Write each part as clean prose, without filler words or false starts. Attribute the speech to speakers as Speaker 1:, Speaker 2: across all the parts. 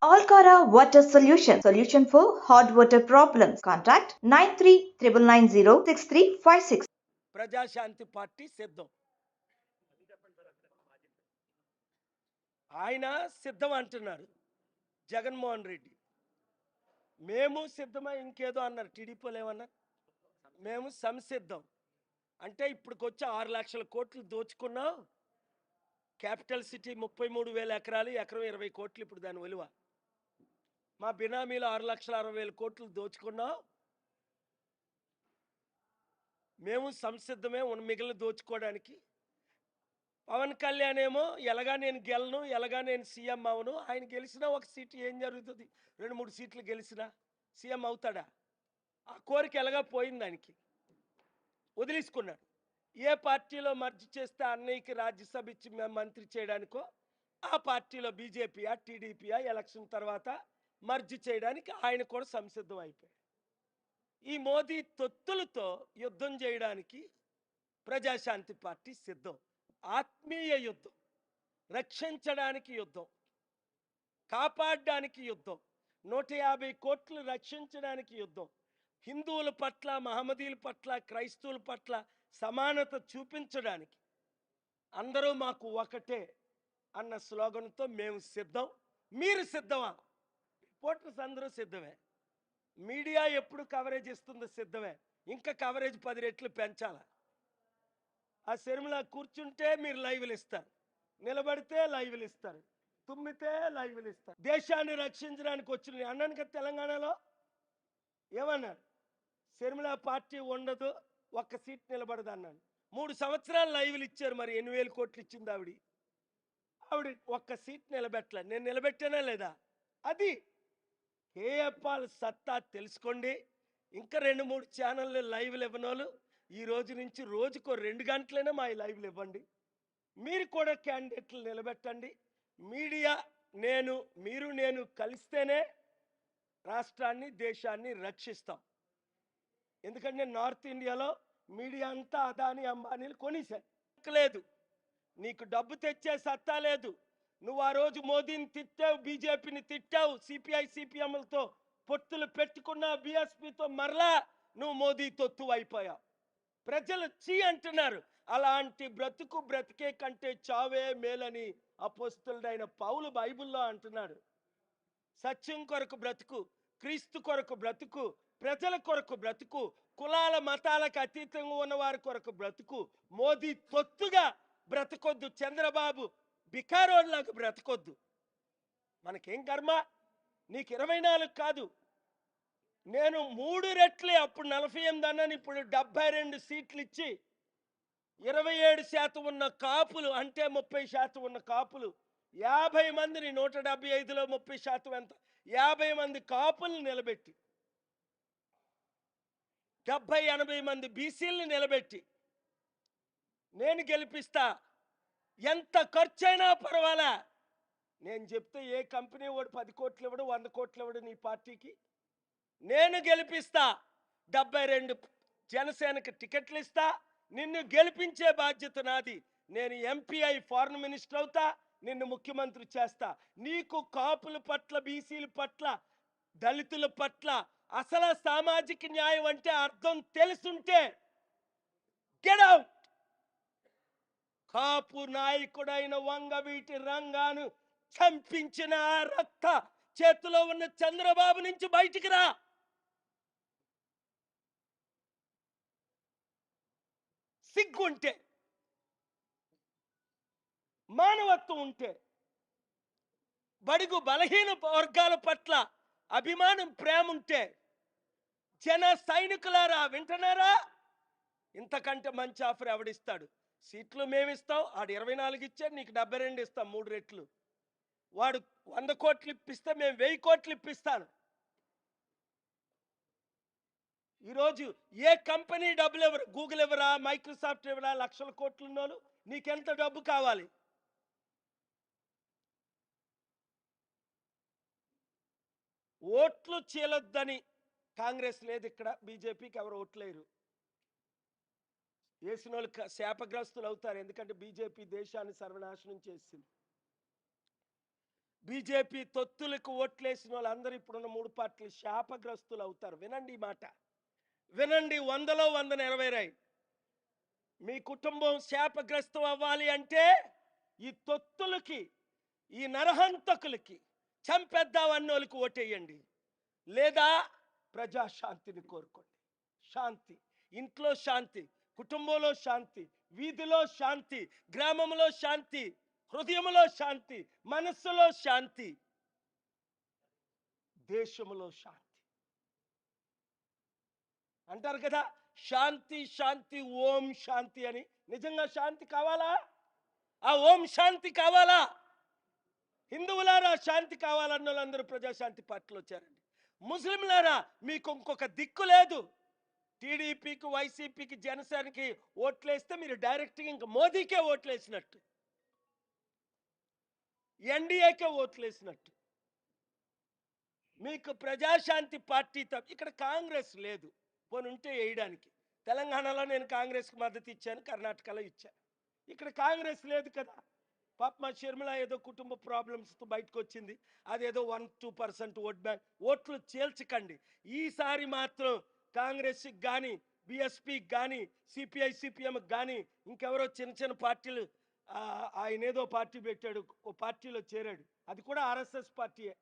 Speaker 1: Alcara Water Solution for hot water problems. Contact 9399906356.
Speaker 2: Prajashanti party సిద్ధం. ఆయన సిద్ధం అంటున్నారు జగన్మోహన్ రెడ్డి. మేము సిద్ధమా ఇంకేదో అన్నారు టీడీపీలు. ఏమన్నారు? మేము సంసిద్ధం అంటే ఇప్పటికొచ్చి 6 లక్షల కోట్లు దోచుకున్నాం. క్యాపిటల్ సిటీ 33,000 ఎకరాలు, ఎకరం 20 కోట్లు ఇప్పుడు దాని విలువ. మా బినామీలు 6,60,000 కోట్లు దోచుకున్నాం. మేము సంసిద్ధమే మిగిలిన దోచుకోవడానికి. పవన్ కళ్యాణ్ ఏమో ఎలాగా నేను గెలను, ఎలాగా నేను సీఎం అవును. ఆయన గెలిచినా ఒక సీటు ఏం జరుగుతుంది? 2-3 సీట్లు గెలిచినా సీఎం అవుతాడా? ఆ కోరిక ఎలాగా పోయింది దానికి, వదిలేసుకున్నాడు. ఏ పార్టీలో మర్జీ చేస్తే అన్నయ్యకి రాజ్యసభ ఇచ్చి మంత్రి చేయడానికో ఆ పార్టీలో బీజేపీయా టీడీపీయా ఎలక్షన్ తర్వాత మర్జీ చేయడానికి ఆయన కూడా సంసిద్ధం అయిపోయాడు. ఈ మోదీ తొత్తులతో యుద్ధం చేయడానికి ప్రజాశాంతి పార్టీ సిద్ధం. ఆత్మీయ యుద్ధం, రక్షించడానికి యుద్ధం, కాపాడడానికి యుద్ధం, 150 కోట్లు రక్షించడానికి యుద్ధం, హిందువుల పట్ల, మహమ్మదీయుల పట్ల, క్రైస్తవుల పట్ల సమానత చూపించడానికి, అందరూ మాకు ఒకటే అన్న స్లోగన్తో మేము సిద్ధం. మీరు సిద్ధమా? రిపోర్టర్స్ అందరూ సిద్ధమే. మీడియా ఎప్పుడు కవరేజ్ ఇస్తుందో సిద్ధమే. ఇంకా కవరేజ్ 10 రెట్లు పెంచాలా? ఆ శర్మిల కూర్చుంటే మీరు లైవ్లు ఇస్తారు, నిలబడితే లైవ్లు ఇస్తారు, తుమ్మితే లైవ్లు ఇస్తారు. దేశాన్ని రక్షించడానికి వచ్చిన అన్నాను కదా తెలంగాణలో. ఏమన్నారు? శర్మిల పార్టీ ఉండదు, ఒక్క సీట్ నిలబడదు అన్నాను. 3 సంవత్సరాలు లైవ్లు ఇచ్చారు. మరి 8,000 కోట్లు ఇచ్చింది ఆవిడ ఒక్క సీట్ నిలబెట్టలే. నేను నిలబెట్టానా లేదా? అది కేఏపాల్ సత్తా తెలుసుకోండి. ఇంకా 2-3 ఛానళ్ళు లైవ్లు ఇవ్వనోళ్ళు ఈ రోజు నుంచి రోజుకో 2 గంటలైనా మా లైవ్లు ఇవ్వండి. మీరు కూడా క్యాండిడేట్లు నిలబెట్టండి. మీడియా నేను కలిస్తేనే రాష్ట్రాన్ని, దేశాన్ని రక్షిస్తాం. ఎందుకంటే నార్త్ ఇండియాలో మీడియా అంతా అదాని అంబానీలు కొనిసారు. నీకు డబ్బు తెచ్చే సత్తా లేదు. నువ్వు ఆ రోజు మోదీని తిట్టావు, బీజేపీని తిట్టావు, సిపిఐ సిపిఎంలతో పొత్తులు పెట్టుకున్నావు, బీఎస్పీతో మరలా నువ్వు మోదీ తొత్తు అయిపోయావు. ప్రజలు చీ అంటున్నారు. అలాంటి బ్రతికే కంటే చావే మేలని అపోస్తలుడైన పౌలు బైబిల్లో అంటున్నాడు. సత్యం కొరకు బ్రతుకు, క్రీస్తు కొరకు బ్రతుకు, ప్రజల కొరకు బ్రతుకు, కులాల మతాలకు అతీతంగా ఉన్న వారి కొరకు బ్రతుకు. మోదీ తొత్తుగా బ్రతకొద్దు. చంద్రబాబు బికారోడ్లాగా బ్రతకొద్దు. మనకేం కర్మ? నీకు 24 కాదు, నేను 3 రెట్లే. అప్పుడు 48 అన్నాను, ఇప్పుడు 72 సీట్లు ఇచ్చి 27% ఉన్న కాపులు, అంటే 30% ఉన్న కాపులు 50 మందిని, 175లో 30% ఎంత, 50 మంది కాపుల్ని నిలబెట్టి 70-80 మంది బీసీలని నిలబెట్టి నేను గెలిపిస్తా. ఎంత ఖర్చైనా పర్వాలా. నేను చెప్తే ఏ కంపెనీ వాడు 10 కోట్లు ఇవ్వడు, 100 కోట్లు ఇవ్వడు నీ పార్టీకి. నేను గెలిపిస్తా. 72 జనసేనకి టికెట్లు ఇస్తా. నిన్ను గెలిపించే బాధ్యత నాది. నేను ఎంపీఐ ఫారెన్ మినిస్టర్ అవుతా, నిన్ను ముఖ్యమంత్రి చేస్తా. నీకు కాపుల పట్ల, బీసీల పట్ల, దళితుల పట్ల అసలు సామాజిక న్యాయం అంటే అర్థం తెలుసుంటే గెట్ అవుట్. కాపు నాయకుడైన వంగవీటి రంగాను చంపించిన ఆ రక్త చేతిలో ఉన్న చంద్రబాబు నుంచి బయటికి రా. సిగ్గుంటే, మానవత్వం ఉంటే, బడుగు బలహీన వర్గాల పట్ల అభిమానం, ప్రేమ ఉంటే, జన సైనికులారా వింటున్నారా? ఇంతకంటే మంచి ఆఫర్ ఎవడిస్తాడు? సీట్లు మేమిస్తాం. ఆడు 24 ఇచ్చాడు, నీకు 72 ఇస్తాం, 3 రెట్లు. వాడు 100 కోట్లు ఇప్పిస్తే మేము 1000 కోట్లు ఇప్పిస్తాను. ఈరోజు ఏ కంపెనీ డబ్బులు ఎవరు? గూగుల్ ఎవరా, మైక్రోసాఫ్ట్ ఎవరా? లక్షల కోట్లు ఉన్నోళ్ళు నీకెంత డబ్బు కావాలి? ఓట్లు చీలొద్దని కాంగ్రెస్ లేదు ఇక్కడ, బీజేపీకి ఎవరు ఓట్లేరు. వేసిన వాళ్ళు శాపగ్రస్తులు అవుతారు. ఎందుకంటే బీజేపీ దేశాన్ని సర్వనాశనం చేసింది. బీజేపీ తొత్తులకు ఓట్లేసిన వాళ్ళందరూ ఇప్పుడున్న 3 పార్టీలు శాపగ్రస్తులు అవుతారు. వినండి ఈ మాట, వినండి. 100లో 100 నెరవేరాయి. మీ కుటుంబం శాపగ్రస్తం అవ్వాలి అంటే ఈ తొత్తులకి, ఈ నరహంతకులకి, చంపేద్దామన్నోళ్ళకి ఓటేయండి. లేదా ప్రజాశాంతిని కోరుకోండి. శాంతి, ఇంట్లో శాంతి, కుటుంబంలో శాంతి, వీధిలో శాంతి, గ్రామంలో శాంతి, హృదయంలో శాంతి, మనస్సులో శాంతి, దేశంలో శాంతి. అంటారు కదా, శాంతి శాంతి ఓం శాంతి అని. నిజంగా శాంతి కావాలా? ఆ ఓం శాంతి కావాలా? హిందువులారా శాంతి కావాలన్న వాళ్ళందరూ ప్రజాశాంతి పార్టీలో చేరండి. ముస్లింలారా మీకు ఇంకొక దిక్కు లేదు. టీడీపీకి, వైసీపీకి, జనసేనకి ఓట్లేస్తే మీరు డైరెక్ట్గా ఇంకా మోదీకే ఓట్లేసినట్టు, ఎన్డీఏకే ఓట్లేసినట్టు. మీకు ప్రజాశాంతి పార్టీ ఇక్కడ కాంగ్రెస్ లేదు, పోనీ ఉంటే వేయడానికి. తెలంగాణలో నేను కాంగ్రెస్కి మద్దతు ఇచ్చాను, కర్ణాటకలో ఇచ్చాను. ఇక్కడ కాంగ్రెస్ లేదు కదా. పాప మా షర్మిల ఏదో కుటుంబ ప్రాబ్లమ్స్తో బయటకు వచ్చింది, అదేదో 1-2% ఓట్ బ్యాంక్. ఓట్లు చేల్చకండి. ఈసారి మాత్రం కాంగ్రెస్కి కానీ, బిఎస్పీకి కానీ, సిపిఐ సిపిఎంకి కానీ, ఇంకెవరో చిన్న చిన్న పార్టీలు, ఆయన ఏదో పార్టీ పెట్టాడు, ఓ పార్టీలో చేరాడు, అది కూడా ఆర్ఎస్ఎస్ పార్టీయే.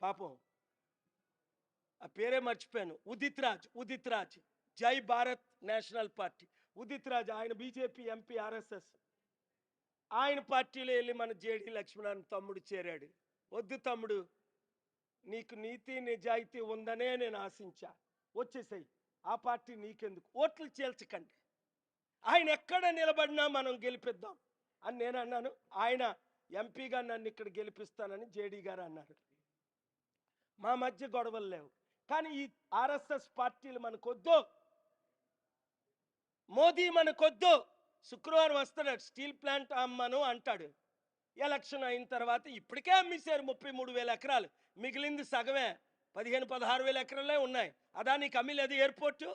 Speaker 2: పాపం ఆ పేరే మర్చిపోయాను. ఉదిత్ రాజ్, జై భారత్ నేషనల్ పార్టీ. ఉదిత్ రాజ్ ఆయన బీజేపీ ఎంపీ, ఆర్ఎస్ఎస్. ఆయన పార్టీలో వెళ్ళి మన జేడి లక్ష్మణ్ తమ్ముడు చేరాడు. వద్దు తమ్ముడు, నీకు నీతి నిజాయితీ ఉందనే నేను ఆశించా, వచ్చేసాయి. ఆ పార్టీ నీకెందుకు? ఓట్లు చేల్చకండి. ఆయన ఎక్కడ నిలబడినా మనం గెలిపిద్దాం అని నేను అన్నాను. ఆయన ఎంపీగా నన్ను ఇక్కడ గెలిపిస్తానని జేడీ గారు అన్నారు. మా మధ్య గొడవలు లేవు. కానీ ఈ ఆర్ఎస్ఎస్ పార్టీలు మనకొద్దు, మోదీ మనకొద్దు. శుక్రవారం వస్తున్నాడు, స్టీల్ ప్లాంట్ అమ్మను అంటాడు. ఎలక్షన్ అయిన తర్వాత ఇప్పటికే అమ్మేశారు 33,000 ఎకరాలు, మిగిలింది సగమే, 15-16,000 ఎకరాలే ఉన్నాయి. అదానికి అమ్మిలేదు. ఎయిర్పోర్టు,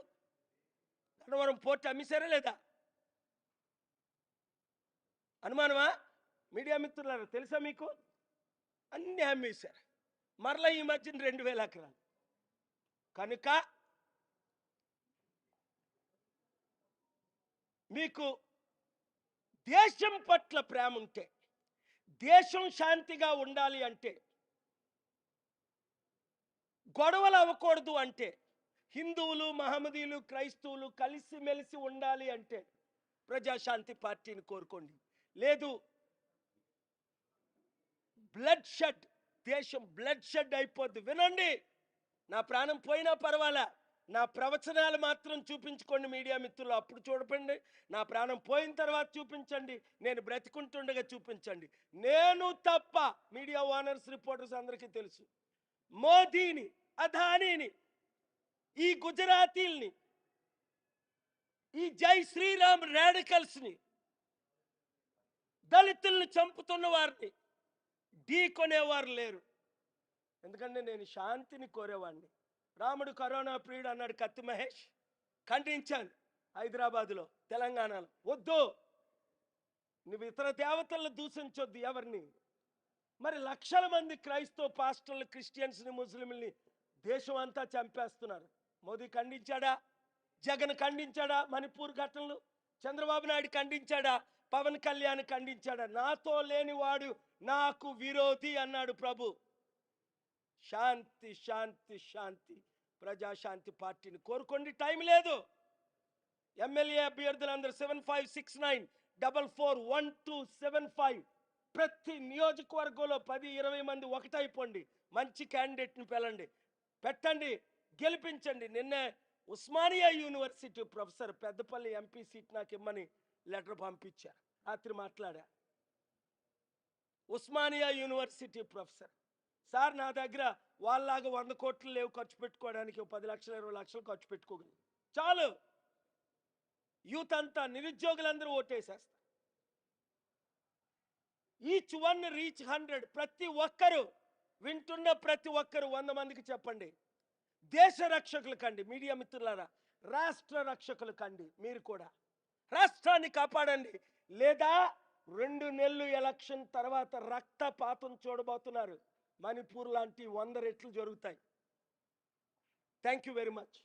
Speaker 2: గన్నవరం పోర్టు అమ్మేశారా లేదా? అనుమానమా? మీడియా మిత్రులారా, తెలుసా మీకు? అన్నీ అమ్మేశారు. మరలా ఈ మధ్యన 2,000 ఎకరాలు. కనుక మీకు దేశం పట్ల ప్రేమ ఉంటే, దేశం శాంతిగా ఉండాలి అంటే, గొడవలు అవ్వకూడదు అంటే, హిందువులు, మహమ్మదీయులు, క్రైస్తవులు కలిసిమెలిసి ఉండాలి అంటే ప్రజాశాంతి పార్టీని కోరుకోండి. లేదు, బ్లడ్ షెడ్, దేశం బ్లడ్ షెడ్ అయిపోద్ది. వినండి, నా ప్రాణం పోయినా పర్వాలే, నా ప్రవచనాలు మాత్రం చూపించుకోండి మీడియా మిత్రులు. అప్పుడు చూడండి, నా ప్రాణం పోయిన తర్వాత చూపించండి, నేను బ్రతికుంటుండగా చూపించండి. నేను తప్ప మీడియా ఓనర్స్, రిపోర్టర్స్ అందరికీ తెలుసు, మోదీని, అదానీని, ఈ గుజరాతీల్ని, ఈ జై శ్రీరామ్ రాడికల్స్ని, దళితుల్ని చంపుతున్న వారిని ఢీకొనేవారు లేరు. ఎందుకంటే నేను శాంతిని కోరేవాడిని. రాముడు కరోనా ప్రియుడు అన్నాడు కత్తి మహేష్, ఖండించాను హైదరాబాదులో, తెలంగాణలో. వద్దు, నువ్వు ఇతర దేవతలను దూషించొద్దు ఎవరిని. మరి లక్షల మంది క్రైస్తవ పాస్టర్లు, క్రిస్టియన్స్ని, ముస్లింల్ని దేశం అంతా చంపేస్తున్నారు. మోదీ ఖండించాడా? జగన్ ఖండించాడా? మణిపూర్ ఘటనలు చంద్రబాబు నాయుడు ఖండించాడా? పవన్ కళ్యాణ్ ఖండించాడా? నాతో లేనివాడు నాకు విరోధి అన్నాడు ప్రభు. శాంతి శాంతి శాంతి, ప్రజాశాంతి పార్టీని కోరుకోండి. టైం లేదు. ఎమ్మెల్యే అభ్యర్థులందరూ 7569441275. ప్రతి నియోజకవర్గంలో 10-20 మంది ఒకటైపోండి, మంచి క్యాండిడేట్ని పెట్టండి, గెలిపించండి. నిన్నే Osmania university professor Peddapalli MP seat నాకు ఇమ్మని లెటర్ పంపించారు. రాత్రి మాట్లాడా. ఉస్మానియా యూనివర్సిటీ ప్రొఫెసర్, సార్ నా దగ్గర వాళ్ళలాగా 100 కోట్లు లేవు ఖర్చు పెట్టుకోవడానికి, 10 లక్షలు 20 లక్షలు ఖర్చు పెట్టుకోగలరు, చాలు. యూత్ అంతా, నిరుద్యోగులందరూ ఓటేసేస్తారు. Each one reach 100. ప్రతి ఒక్కరు, వింటున్న ప్రతి ఒక్కరు 100 మందికి చెప్పండి. దేశ రక్షకులు కండి మీడియా మిత్రులారా, రాష్ట్ర రక్షకులు కండి. మీరు కూడా రాష్ట్రాన్ని కాపాడండి. లేదా 2 నెలలు ఎలక్షన్ తర్వాత రక్తపాతం చూడబోతున్నారు. మణిపూర్ లాంటి 100 రెట్లు జరుగుతాయి. Thank you very much.